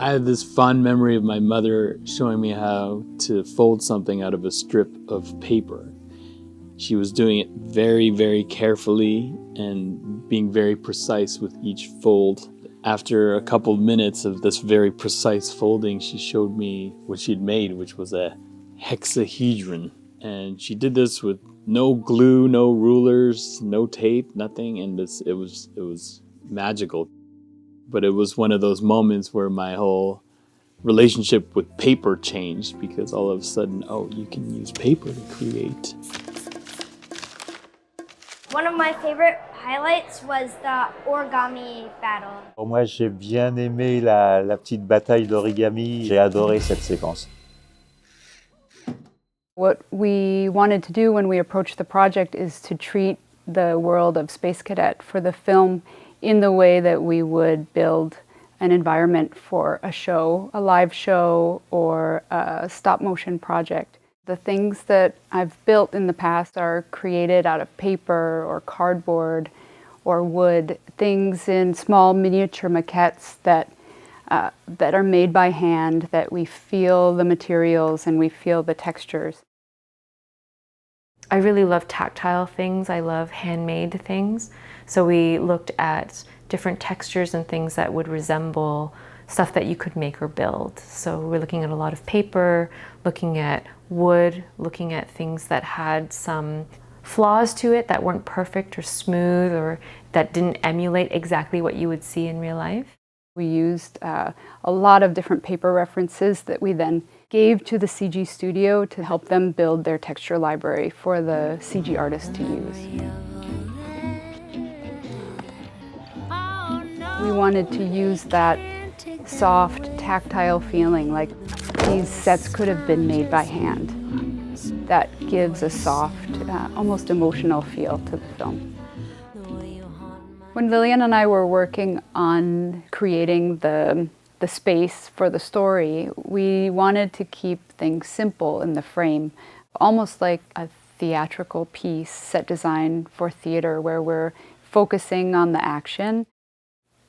I have this fond memory of my mother showing me how to fold something out of a strip of paper. She was doing it very, very carefully and being very precise with each fold. After a couple of minutes of this very precise folding, she showed me what she'd made, which was a hexahedron. And she did this with no glue, no rulers, no tape, nothing, and it was magical. But it was one of those moments where my whole relationship with paper changed, because all of a sudden, oh, you can use paper to create. One of my favorite highlights was the origami battle. Moi, j'ai bien aimé la petite bataille d'origami. J'ai adoré cette séquence. What we wanted to do when we approached the project is to treat the world of Space Cadet for the film in the way that we would build an environment for a show, a live show, or a stop-motion project. The things that I've built in the past are created out of paper or cardboard or wood, things in small miniature maquettes that are made by hand, that we feel the materials and we feel the textures. I really love tactile things. I love handmade things. So we looked at different textures and things that would resemble stuff that you could make or build. So we're looking at a lot of paper, looking at wood, looking at things that had some flaws to it, that weren't perfect or smooth, or that didn't emulate exactly what you would see in real life. We used a lot of different paper references that we then gave to the CG studio to help them build their texture library for the CG artists to use. We wanted to use that soft, tactile feeling, like these sets could have been made by hand. That gives a soft, almost emotional feel to the film. When Lillian and I were working on creating the space for the story, we wanted to keep things simple in the frame, almost like a theatrical piece, set design for theater, where we're focusing on the action.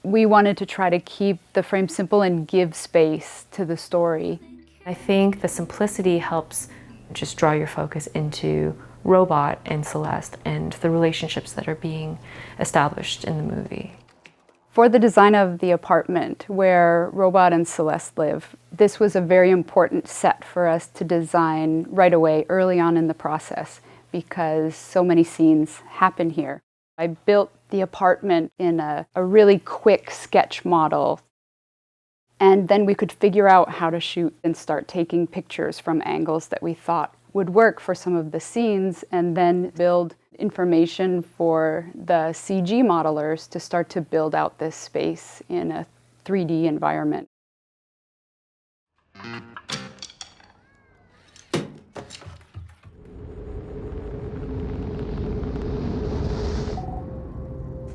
We wanted to try to keep the frame simple and give space to the story. I think the simplicity helps just draw your focus into Robot and Celeste and the relationships that are being established in the movie. For the design of the apartment where Robot and Celeste live, this was a very important set for us to design right away, early on in the process, because so many scenes happen here. I built the apartment in a really quick sketch model, and then we could figure out how to shoot and start taking pictures from angles that we thought would work for some of the scenes, and then build information for the CG modelers to start to build out this space in a 3D environment.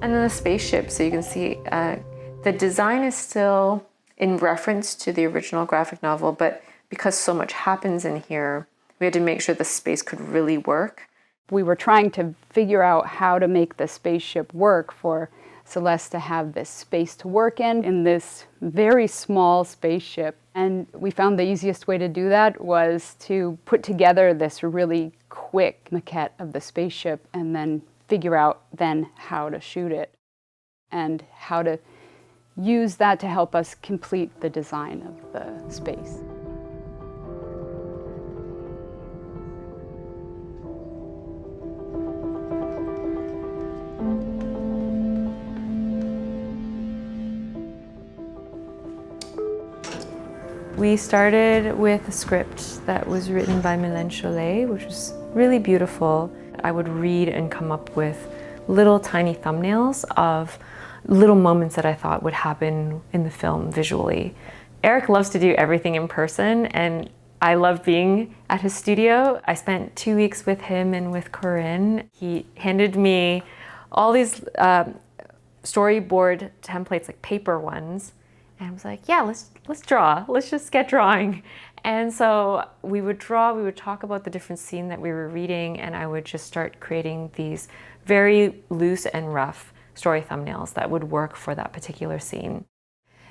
And then the spaceship, so you can see the design is still in reference to the original graphic novel, but because so much happens in here, we had to make sure the space could really work. We were trying to figure out how to make the spaceship work for Celeste to have this space to work in this very small spaceship. And we found the easiest way to do that was to put together this really quick maquette of the spaceship and then figure out then how to shoot it and how to use that to help us complete the design of the space. We started with a script that was written by Mylène Cholet, which was really beautiful. I would read and come up with little tiny thumbnails of little moments that I thought would happen in the film visually. Eric loves to do everything in person, and I love being at his studio. I spent 2 weeks with him and with Corinne. He handed me all these storyboard templates, like paper ones, and I was like, yeah, let's draw. Let's just get drawing. And so we would draw, we would talk about the different scene that we were reading, and I would just start creating these very loose and rough story thumbnails that would work for that particular scene.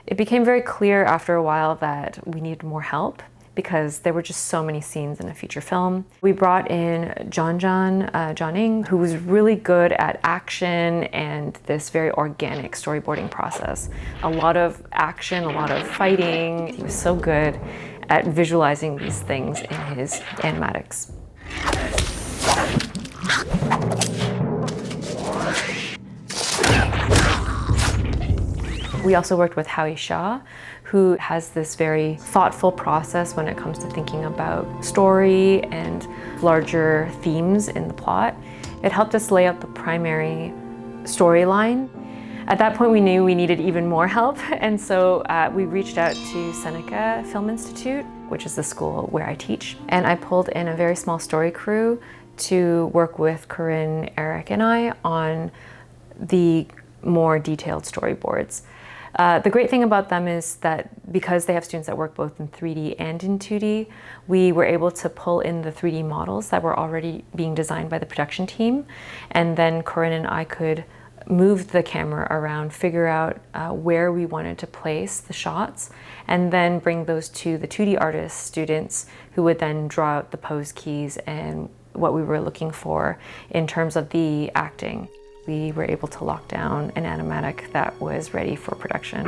It became very clear after a while that we needed more help because there were just so many scenes in a feature film. We brought in John Ing, who was really good at action and this very organic storyboarding process. A lot of action, a lot of fighting. He was so good at visualizing these things in his animatics. We also worked with Howie Shaw, who has this very thoughtful process when it comes to thinking about story and larger themes in the plot. It helped us lay out the primary storyline. At that point, we knew we needed even more help, and so we reached out to Seneca Film Institute, which is the school where I teach, and I pulled in a very small story crew to work with Corinne, Eric, and I on the more detailed storyboards. The great thing about them is that because they have students that work both in 3D and in 2D, we were able to pull in the 3D models that were already being designed by the production team, and then Corinne and I could move the camera around, figure out where we wanted to place the shots, and then bring those to the 2D artist students who would then draw out the pose keys and what we were looking for in terms of the acting. We were able to lock down an animatic that was ready for production.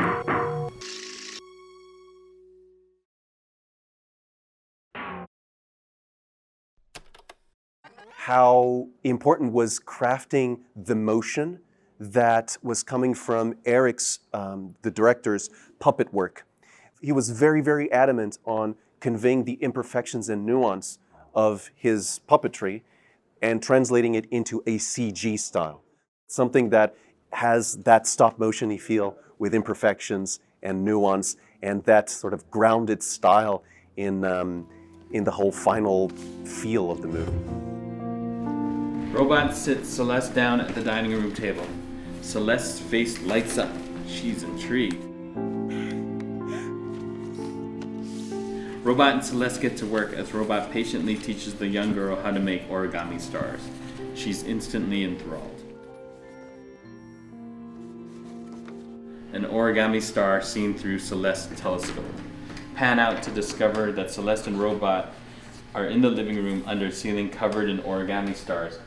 How important was crafting the motion that was coming from Eric's, the director's, puppet work. He was very, very adamant on conveying the imperfections and nuance of his puppetry and translating it into a CG style. Something that has that stop motion-y feel with imperfections and nuance and that sort of grounded style in the whole final feel of the movie. Robot sits Celeste down at the dining room table. Celeste's face lights up. She's intrigued. Robot and Celeste get to work as Robot patiently teaches the young girl how to make origami stars. She's instantly enthralled. An origami star seen through Celeste's telescope. Pan out to discover that Celeste and Robot are in the living room under a ceiling covered in origami stars.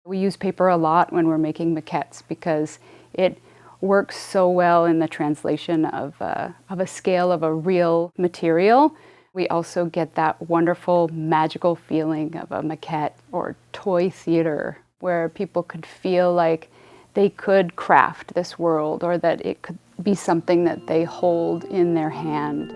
We use paper a lot when we're making maquettes because it works so well in the translation of a scale of a real material. We also get that wonderful magical feeling of a maquette or toy theater where people could feel like they could craft this world or that it could be something that they hold in their hand.